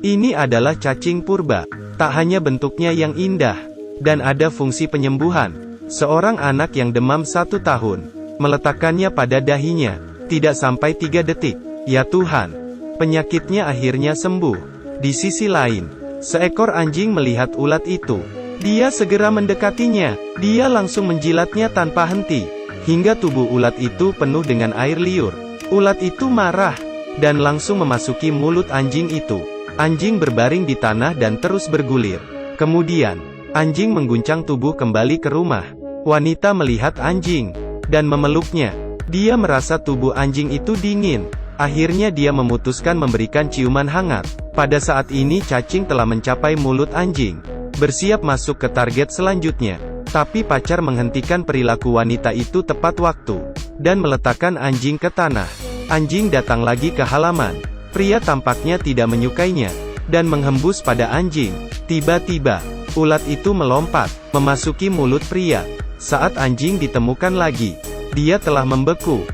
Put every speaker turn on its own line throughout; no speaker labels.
Ini adalah cacing purba. Tak hanya bentuknya yang indah, dan ada fungsi penyembuhan. Seorang anak yang demam 1 tahun, meletakkannya pada dahinya, tidak sampai 3 detik. Ya Tuhan, penyakitnya akhirnya sembuh. Di sisi lain, seekor anjing melihat ulat itu. Dia segera mendekatinya. Dia langsung menjilatnya tanpa henti, hingga tubuh ulat itu penuh dengan air liur. Ulat itu marah, dan langsung memasuki mulut anjing itu. Anjing berbaring di tanah dan terus bergulir. Kemudian, anjing mengguncang tubuh kembali ke rumah. Wanita melihat anjing, dan memeluknya. Dia merasa tubuh anjing itu dingin. Akhirnya dia memutuskan memberikan ciuman hangat. Pada saat ini cacing telah mencapai mulut anjing, bersiap masuk ke target selanjutnya. Tapi pacar menghentikan perilaku wanita itu tepat waktu, dan meletakkan anjing ke tanah. Anjing datang lagi ke halaman. Pria tampaknya tidak menyukainya, dan menghembus pada anjing. Tiba-tiba, ulat itu melompat, memasuki mulut pria. Saat anjing ditemukan lagi, dia telah membeku.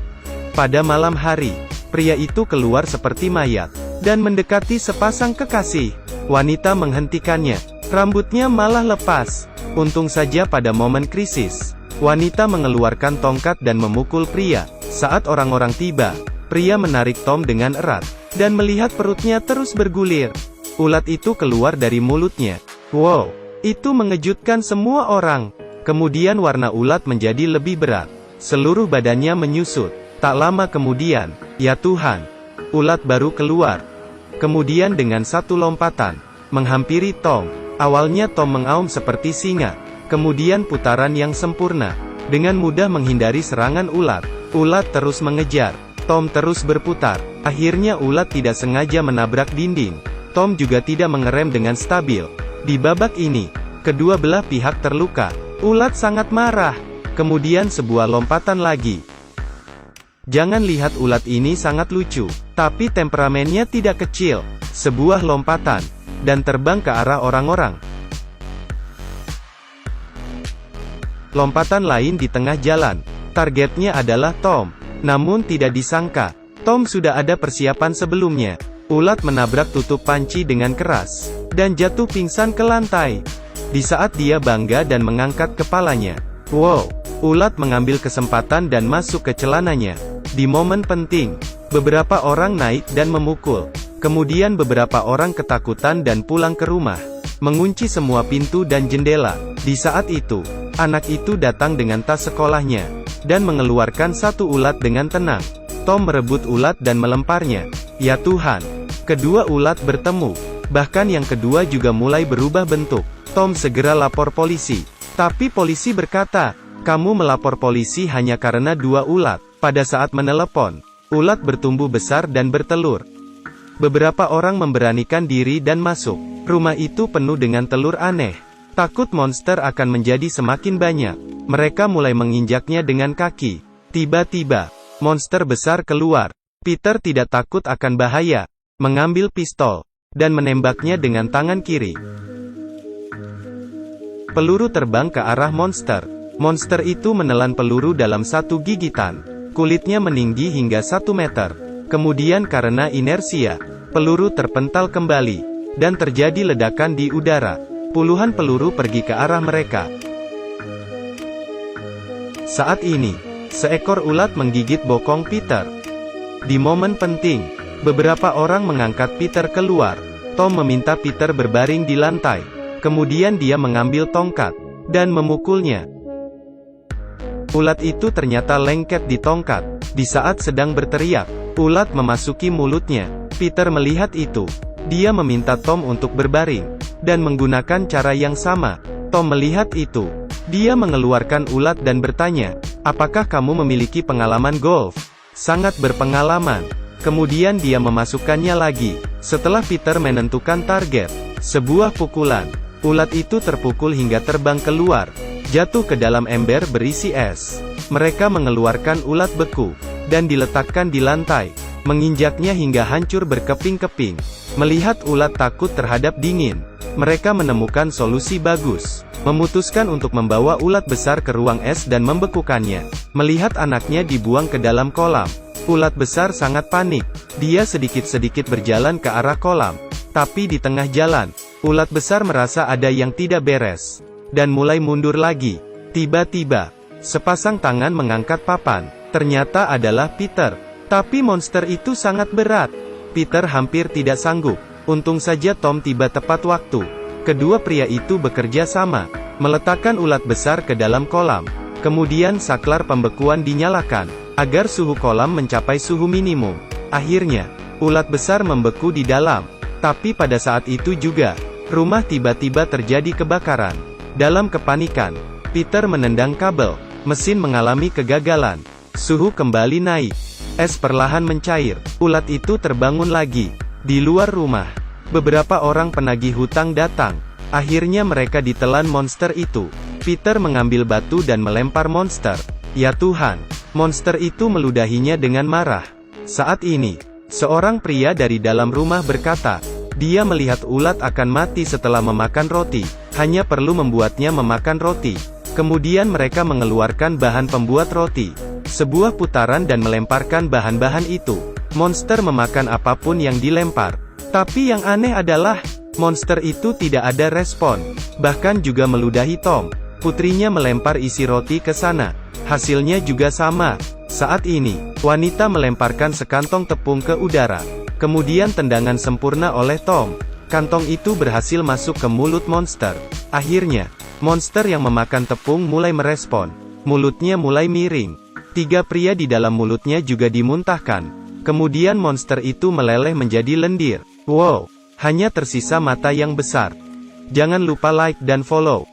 Pada malam hari, pria itu keluar seperti mayat, dan mendekati sepasang kekasih. Wanita menghentikannya. Rambutnya malah lepas. Untung saja pada momen krisis, wanita mengeluarkan tongkat dan memukul pria. Saat orang-orang tiba, pria menarik Tom dengan erat, dan melihat perutnya terus bergulir. Ulat itu keluar dari mulutnya. Wow, itu mengejutkan semua orang. Kemudian warna ulat menjadi lebih berat. Seluruh badannya menyusut. Tak lama kemudian, ya Tuhan, ulat baru keluar. Kemudian dengan satu lompatan, menghampiri Tom. Awalnya Tom mengaum seperti singa, kemudian putaran yang sempurna. Dengan mudah menghindari serangan ulat. Ulat terus mengejar. Tom terus berputar. Akhirnya ulat tidak sengaja menabrak dinding. Tom juga tidak mengerem dengan stabil. Di babak ini, kedua belah pihak terluka. Ulat sangat marah. Kemudian sebuah lompatan lagi. Jangan lihat ulat ini sangat lucu, tapi temperamennya tidak kecil. Sebuah lompatan, dan terbang ke arah orang-orang. Lompatan lain di tengah jalan. Targetnya adalah Tom. Namun tidak disangka, Tom sudah ada persiapan sebelumnya. Ulat menabrak tutup panci dengan keras, dan jatuh pingsan ke lantai. Di saat dia bangga dan mengangkat kepalanya, wow, ulat mengambil kesempatan dan masuk ke celananya. Di momen penting, beberapa orang naik dan memukul. Kemudian beberapa orang ketakutan dan pulang ke rumah, mengunci semua pintu dan jendela. Di saat itu, anak itu datang dengan tas sekolahnya, dan mengeluarkan satu ulat dengan tenang. Tom merebut ulat dan melemparnya. Ya Tuhan, kedua ulat bertemu. Bahkan yang kedua juga mulai berubah bentuk. Tom segera lapor polisi. Tapi polisi berkata, kamu melapor polisi hanya karena 2 ulat. Pada saat menelepon, ulat bertumbuh besar dan bertelur. Beberapa orang memberanikan diri dan masuk. Rumah itu penuh dengan telur aneh. Takut monster akan menjadi semakin banyak. Mereka mulai menginjaknya dengan kaki. Tiba-tiba, monster besar keluar. Peter tidak takut akan bahaya. Mengambil pistol, dan menembaknya dengan tangan kiri. Peluru terbang ke arah monster. Monster itu menelan peluru dalam satu gigitan. Kulitnya meninggi hingga 1 meter. Kemudian karena inersia, peluru terpental kembali, dan terjadi ledakan di udara. Puluhan peluru pergi ke arah mereka. Saat ini, seekor ulat menggigit bokong Peter. Di momen penting, beberapa orang mengangkat Peter keluar. Tom meminta Peter berbaring di lantai. Kemudian dia mengambil tongkat, dan memukulnya. Ulat itu ternyata lengket di tongkat. Di saat sedang berteriak, ulat memasuki mulutnya. Peter melihat itu. Dia meminta Tom untuk berbaring, dan menggunakan cara yang sama. Tom melihat itu. Dia mengeluarkan ulat dan bertanya, apakah kamu memiliki pengalaman golf? Sangat berpengalaman. Kemudian dia memasukkannya lagi. Setelah Peter menentukan target, sebuah pukulan, ulat itu terpukul hingga terbang keluar, jatuh ke dalam ember berisi es. Mereka mengeluarkan ulat beku, dan diletakkan di lantai, menginjaknya hingga hancur berkeping-keping. Melihat ulat takut terhadap dingin, mereka menemukan solusi bagus. Memutuskan untuk membawa ulat besar ke ruang es dan membekukannya. Melihat anaknya dibuang ke dalam kolam, ulat besar sangat panik. Dia sedikit-sedikit berjalan ke arah kolam, Tapi di tengah jalan, ulat besar merasa ada yang tidak beres, dan mulai mundur lagi. Tiba-tiba, sepasang tangan mengangkat papan. Ternyata adalah Peter. Tapi monster itu sangat berat. Peter hampir tidak sanggup. Untung saja Tom tiba tepat waktu. Kedua pria itu bekerja sama, meletakkan ulat besar ke dalam kolam. Kemudian saklar pembekuan dinyalakan, agar suhu kolam mencapai suhu minimum. Akhirnya, ulat besar membeku di dalam. Tapi pada saat itu juga, rumah tiba-tiba terjadi kebakaran. Dalam kepanikan, Peter menendang kabel. Mesin mengalami kegagalan. Suhu kembali naik. Es perlahan mencair. Ulat itu terbangun lagi. Di luar rumah, beberapa orang penagih hutang datang. Akhirnya mereka ditelan monster itu. Peter mengambil batu dan melempar monster. Ya Tuhan, monster itu meludahinya dengan marah. Saat ini, seorang pria dari dalam rumah berkata, dia melihat ulat akan mati setelah memakan roti. Hanya perlu membuatnya memakan roti. Kemudian mereka mengeluarkan bahan pembuat roti. Sebuah putaran dan melemparkan bahan-bahan itu. Monster memakan apapun yang dilempar. Tapi yang aneh adalah, monster itu tidak ada respon. Bahkan juga meludahi Tom. Putrinya melempar isi roti ke sana. Hasilnya juga sama. Saat ini, wanita melemparkan sekantong tepung ke udara. Kemudian tendangan sempurna oleh Tom. Kantong itu berhasil masuk ke mulut monster. Akhirnya, monster yang memakan tepung mulai merespon. Mulutnya mulai miring. 3 pria di dalam mulutnya juga dimuntahkan. Kemudian monster itu meleleh menjadi lendir. Wow, hanya tersisa mata yang besar. Jangan lupa like dan follow.